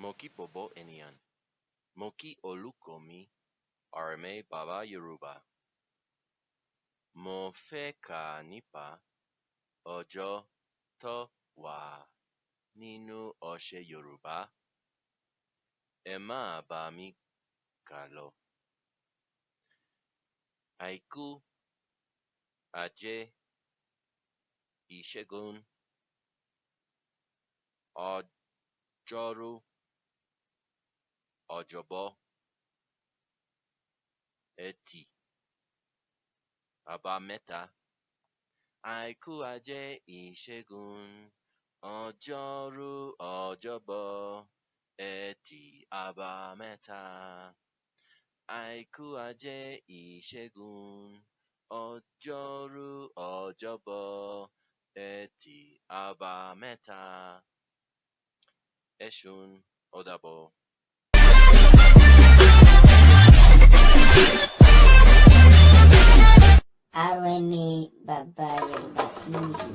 Moki Bobo Enian. Moki Olukomi, RMA Baba Yoruba. Mo fe ka nipa ọjọ́ tó wà nínú ọṣẹ Yorùbá. Ẹ máa bá mi kà lọ. Àìkú, Ajé, Ìṣẹ́gun, Ọjọ́rú, Ọjọ́bọ̀, Ẹtì, Àbámẹ́ta. Àìkú, Ajé, Ìṣẹ́gun, Ọjọ́rú, Ọjọ́bọ̀, Ẹtì, Àbámẹ́ta. Àìkú, Ajé, Ìṣẹ́gun, Ọjọ́rú, Ọjọ́bọ̀, Ẹtì, Àbámẹ́ta. Ẹ ṣeun, ó dàbọ̀. RMA Baba Yoruba TV.